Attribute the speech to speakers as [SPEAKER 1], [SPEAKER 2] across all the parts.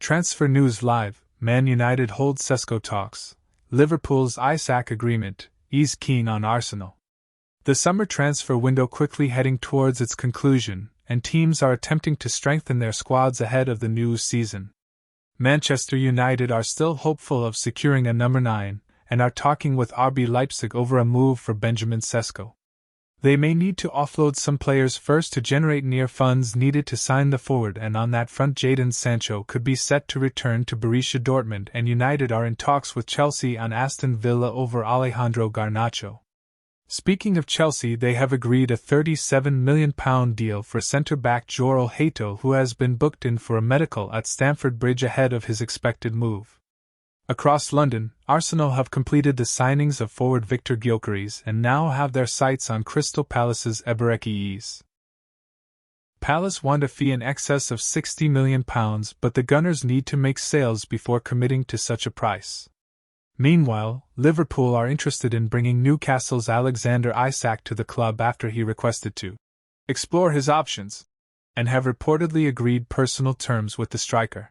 [SPEAKER 1] Transfer News Live, Man United hold Sesko talks. Liverpool's Isak agreement, ease keen on Arsenal. The summer transfer window quickly heading towards its conclusion, and teams are attempting to strengthen their squads ahead of the new season. Manchester United are still hopeful of securing a number 9, and are talking with RB Leipzig over a move for Benjamin Sesko. They may need to offload some players first to generate near funds needed to sign the forward, and on that front Jadon Sancho could be set to return to Borussia Dortmund, and United are in talks with Chelsea on Aston Villa over Alejandro Garnacho. Speaking of Chelsea, they have agreed a £37 million deal for centre-back João Hato, who has been booked in for a medical at Stamford Bridge ahead of his expected move. Across London, Arsenal have completed the signings of forward Victor Gyökeres and now have their sights on Crystal Palace's Eberechi Eze. Palace want a fee in excess of £60 million, but the Gunners need to make sales before committing to such a price. Meanwhile, Liverpool are interested in bringing Newcastle's Alexander Isak to the club after he requested to explore his options, and have reportedly agreed personal terms with the striker.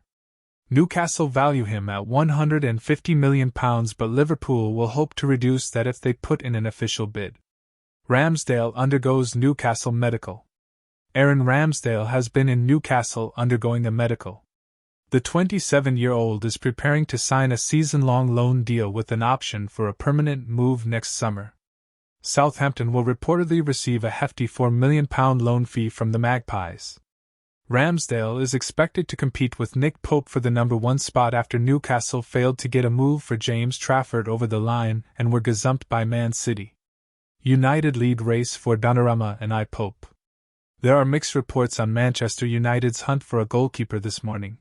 [SPEAKER 1] Newcastle value him at £150 million, but Liverpool will hope to reduce that if they put in an official bid. Ramsdale undergoes Newcastle medical. Aaron Ramsdale has been in Newcastle undergoing a medical. The 27-year-old is preparing to sign a season-long loan deal with an option for a permanent move next summer. Southampton will reportedly receive a hefty £4 million loan fee from the Magpies. Ramsdale is expected to compete with Nick Pope for the number 1 spot after Newcastle failed to get a move for James Trafford over the line and were gazumped by Man City. United lead race for Donnarumma and Pope. There are mixed reports on Manchester United's hunt for a goalkeeper this morning.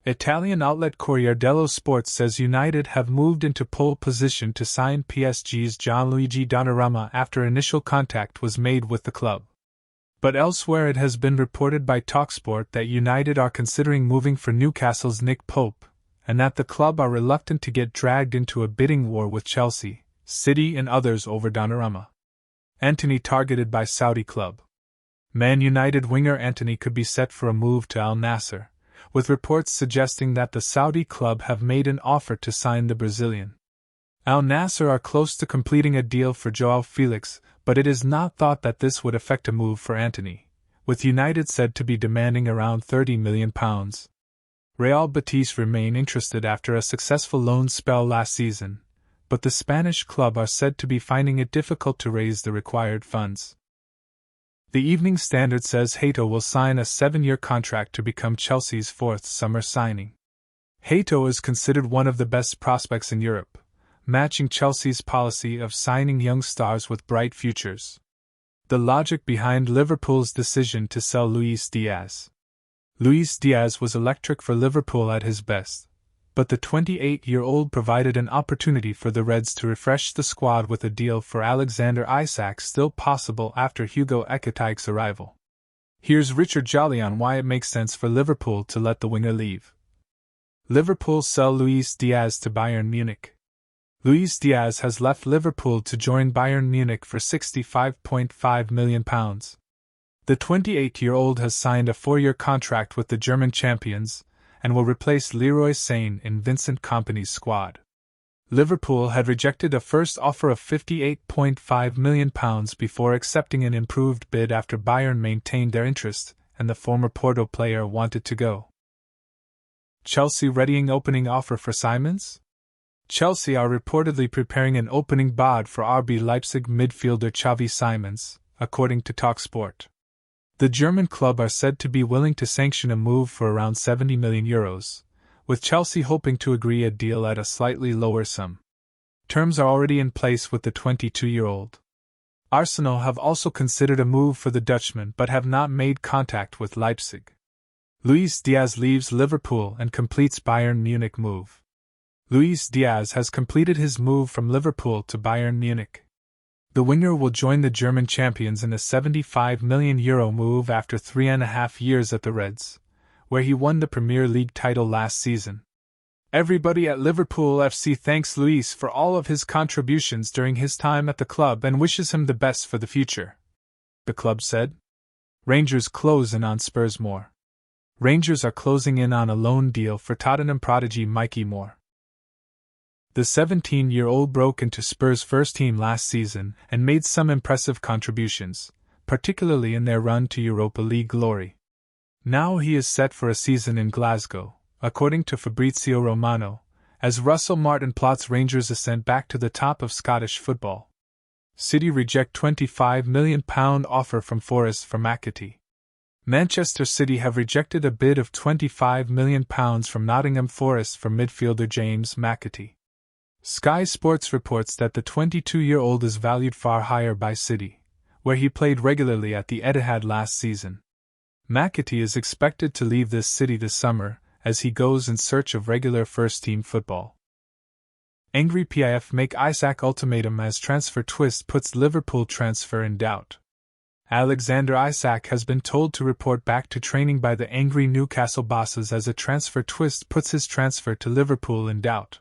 [SPEAKER 1] Italian outlet Corriere dello Sport says United have moved into pole position to sign PSG's Gianluigi Donnarumma after initial contact was made with the club. But elsewhere it has been reported by TalkSport that United are considering moving for Newcastle's Nick Pope, and that the club are reluctant to get dragged into a bidding war with Chelsea, City and others over Donnarumma. Antony targeted by Saudi club. Man United winger Antony could be set for a move to Al Nassr, with reports suggesting that the Saudi club have made an offer to sign the Brazilian. Al Nassr are close to completing a deal for João Felix, but it is not thought that this would affect a move for Antony, with United said to be demanding around £30 million. Real Betis remain interested after a successful loan spell last season, but the Spanish club are said to be finding it difficult to raise the required funds. The Evening Standard says Hato will sign a 7-year contract to become Chelsea's 4th summer signing. Hato is considered one of the best prospects in Europe, matching Chelsea's policy of signing young stars with bright futures. The logic behind Liverpool's decision to sell Luis Diaz. Luis Diaz was electric for Liverpool at his best, but the 28-year-old provided an opportunity for the Reds to refresh the squad with a deal for Alexander Isak still possible after Hugo Ekitike's arrival. Here's Richard Jolly on why it makes sense for Liverpool to let the winger leave. Liverpool sell Luis Diaz to Bayern Munich. Luis Diaz has left Liverpool to join Bayern Munich for £65.5 million. The 28-year-old has signed a 4-year contract with the German champions, and will replace Leroy Sane in Vincent Kompany's squad. Liverpool had rejected a first offer of £58.5 million before accepting an improved bid after Bayern maintained their interest, and the former Porto player wanted to go. Chelsea readying opening offer for Simons? Chelsea are reportedly preparing an opening bod for RB Leipzig midfielder Xavi Simons, according to TalkSport. The German club are said to be willing to sanction a move for around €70 million, with Chelsea hoping to agree a deal at a slightly lower sum. Terms are already in place with the 22-year-old. Arsenal have also considered a move for the Dutchman but have not made contact with Leipzig. Luis Diaz leaves Liverpool and completes Bayern Munich move. Luis Diaz has completed his move from Liverpool to Bayern Munich. The winger will join the German champions in a €75 million move after 3.5 years at the Reds, where he won the Premier League title last season. Everybody at Liverpool FC thanks Luis for all of his contributions during his time at the club and wishes him the best for the future, the club said. Rangers close in on Spurs more. Rangers are closing in on a loan deal for Tottenham prodigy Mikey Moore. The 17-year-old broke into Spurs' first team last season and made some impressive contributions, particularly in their run to Europa League glory. Now he is set for a season in Glasgow, according to Fabrizio Romano, as Russell Martin plots Rangers' ascent back to the top of Scottish football. City reject £25 million offer from Forest for McAtee. Manchester City have rejected a bid of £25 million from Nottingham Forest for midfielder James McAtee. Sky Sports reports that the 22-year-old is valued far higher by City, where he played regularly at the Etihad last season. McAtee is expected to leave this city this summer, as he goes in search of regular first-team football. Angry PIF make Isak ultimatum as transfer twist puts Liverpool transfer in doubt. Alexander Isak has been told to report back to training by the angry Newcastle bosses as a transfer twist puts his transfer to Liverpool in doubt.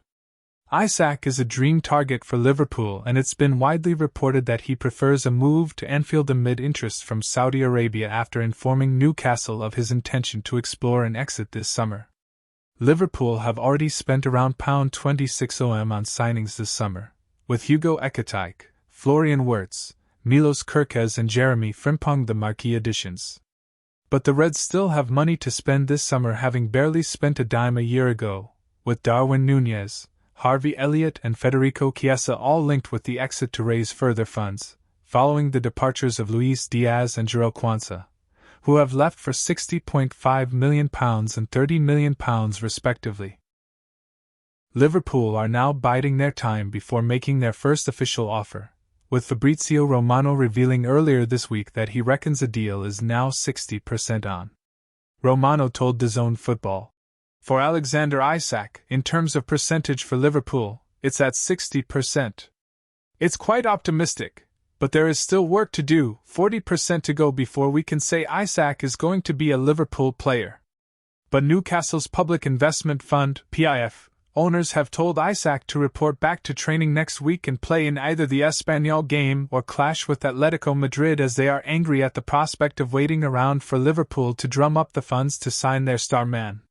[SPEAKER 1] Isak is a dream target for Liverpool, and it's been widely reported that he prefers a move to Anfield amid interest from Saudi Arabia after informing Newcastle of his intention to explore an exit this summer. Liverpool have already spent around £26 on signings this summer, with Hugo Ekitike, Florian Wirtz, Milos Kerkez and Jeremy Frimpong the marquee additions. But the Reds still have money to spend this summer, having barely spent a dime a year ago, with Darwin Núñez, Harvey Elliott and Federico Chiesa all linked with the exit to raise further funds, following the departures of Luis Diaz and Jarell Quansah, who have left for £60.5 million and £30 million respectively. Liverpool are now biding their time before making their first official offer, with Fabrizio Romano revealing earlier this week that he reckons a deal is now 60% on. Romano told DAZN Football, "For Alexander Isak, in terms of percentage for Liverpool, it's at 60%. It's quite optimistic, but there is still work to do, 40% to go before we can say Isak is going to be a Liverpool player. But Newcastle's Public Investment Fund, PIF, owners have told Isak to report back to training next week and play in either the Espanyol game or clash with Atletico Madrid, as they are angry at the prospect of waiting around for Liverpool to drum up the funds to sign their star man."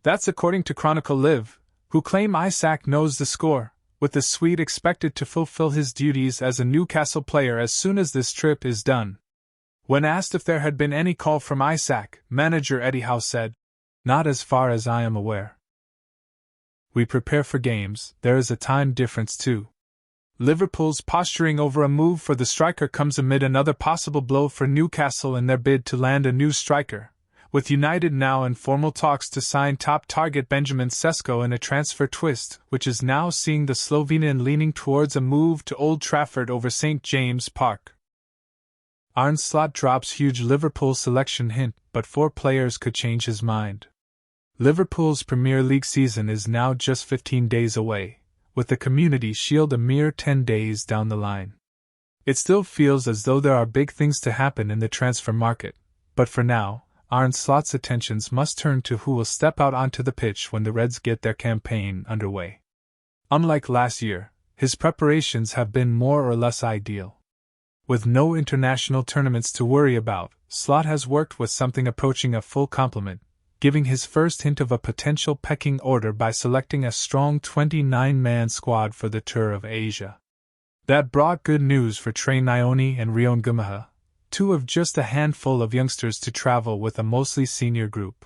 [SPEAKER 1] That's according to Chronicle Live, who claim Isak knows the score, with the Swede expected to fulfill his duties as a Newcastle player as soon as this trip is done. When asked if there had been any call from Isak, manager Eddie Howe said, "Not as far as I am aware. We prepare for games, there is a time difference too." Liverpool's posturing over a move for the striker comes amid another possible blow for Newcastle in their bid to land a new striker, with United now in formal talks to sign top target Benjamin Sesko in a transfer twist, which is now seeing the Slovenian leaning towards a move to Old Trafford over St. James Park. Arne Slot drops huge Liverpool selection hint, but 4 players could change his mind. Liverpool's Premier League season is now just 15 days away, with the Community Shield a mere 10 days down the line. It still feels as though there are big things to happen in the transfer market, but for now, Arne Slot's attentions must turn to who will step out onto the pitch when the Reds get their campaign underway. Unlike last year, his preparations have been more or less ideal. With no international tournaments to worry about, Slot has worked with something approaching a full complement, giving his first hint of a potential pecking order by selecting a strong 29-man squad for the Tour of Asia. That brought good news for Trey Nyoni and Rion Gumaha, 2 of just a handful of youngsters to travel with a mostly senior group.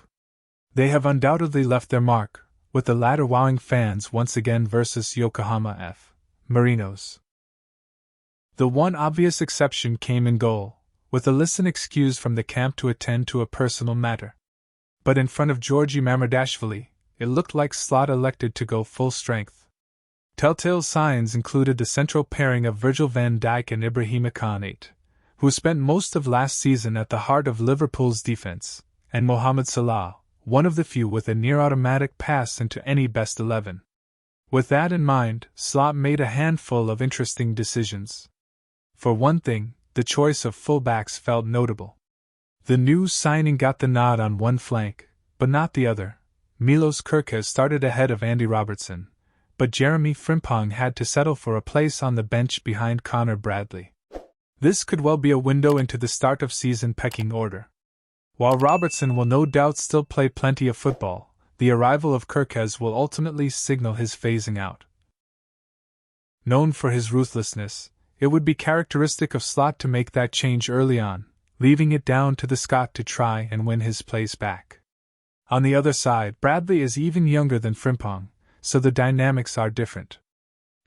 [SPEAKER 1] They have undoubtedly left their mark, with the latter wowing fans once again versus Yokohama F. Marinos. The one obvious exception came in goal, with Alisson excused from the camp to attend to a personal matter. But in front of Georgi Mamardashvili, it looked like Slot elected to go full strength. Telltale signs included the central pairing of Virgil van Dijk and Ibrahima Konate, who spent most of last season at the heart of Liverpool's defense, and Mohamed Salah, one of the few with a near-automatic pass into any best 11. With that in mind, Slot made a handful of interesting decisions. For one thing, the choice of fullbacks felt notable. The new signing got the nod on one flank, but not the other. Milos Kerkez started ahead of Andy Robertson, but Jeremy Frimpong had to settle for a place on the bench behind Connor Bradley. This could well be a window into the start of season pecking order. While Robertson will no doubt still play plenty of football, the arrival of Kirkes will ultimately signal his phasing out. Known for his ruthlessness, it would be characteristic of Slot to make that change early on, leaving it down to the Scot to try and win his place back. On the other side, Bradley is even younger than Frimpong, so the dynamics are different.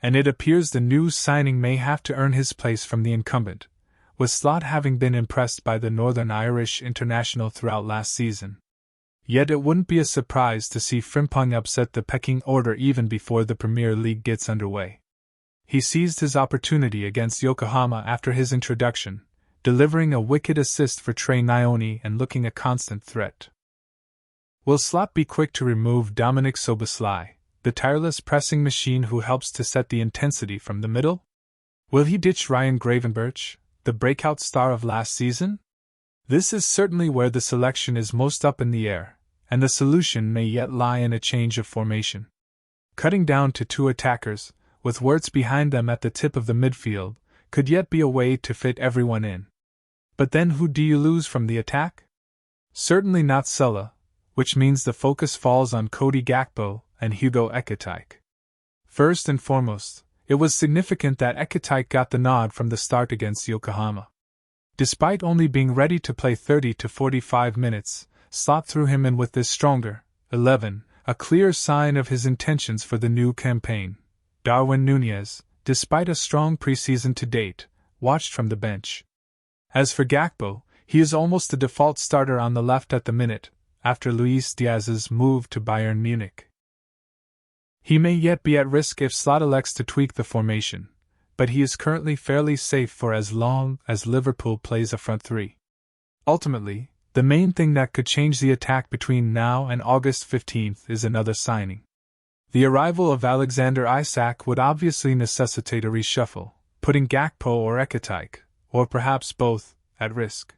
[SPEAKER 1] And it appears the new signing may have to earn his place from the incumbent, with Slot having been impressed by the Northern Irish international throughout last season. Yet it wouldn't be a surprise to see Frimpong upset the pecking order even before the Premier League gets underway. He seized his opportunity against Yokohama after his introduction, delivering a wicked assist for Trey Nyoni and looking a constant threat. Will Slot be quick to remove Dominic Szoboszlai, the tireless pressing machine who helps to set the intensity from the middle? Will he ditch Ryan Gravenberch, the breakout star of last season? This is certainly where the selection is most up in the air, and the solution may yet lie in a change of formation. Cutting down to 2 attackers, with Wirtz behind them at the tip of the midfield, could yet be a way to fit everyone in. But then who do you lose from the attack? Certainly not Sulla, which means the focus falls on Cody Gakpo and Hugo Ekitike. First and foremost, it was significant that Ekitike got the nod from the start against Yokohama. Despite only being ready to play 30 to 45 minutes, Slot threw him in with this stronger 11, a clear sign of his intentions for the new campaign. Darwin Núñez, despite a strong preseason to date, watched from the bench. As for Gakpo, he is almost the default starter on the left at the minute, after Luis Diaz's move to Bayern Munich. He may yet be at risk if Slot elects to tweak the formation, but he is currently fairly safe for as long as Liverpool plays a front 3. Ultimately, the main thing that could change the attack between now and August 15th is another signing. The arrival of Alexander Isak would obviously necessitate a reshuffle, putting Gakpo or Ekitike, or perhaps both, at risk.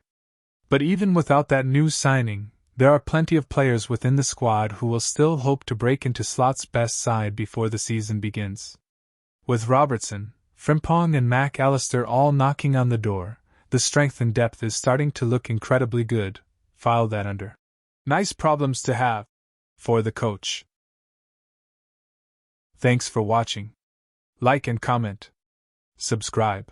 [SPEAKER 1] But even without that new signing, there are plenty of players within the squad who will still hope to break into Slot's best side before the season begins. With Robertson, Frimpong and Mac Allister all knocking on the door, the strength and depth is starting to look incredibly good. File that under. Nice problems to have. For the coach. Thanks for watching. Like and comment. Subscribe.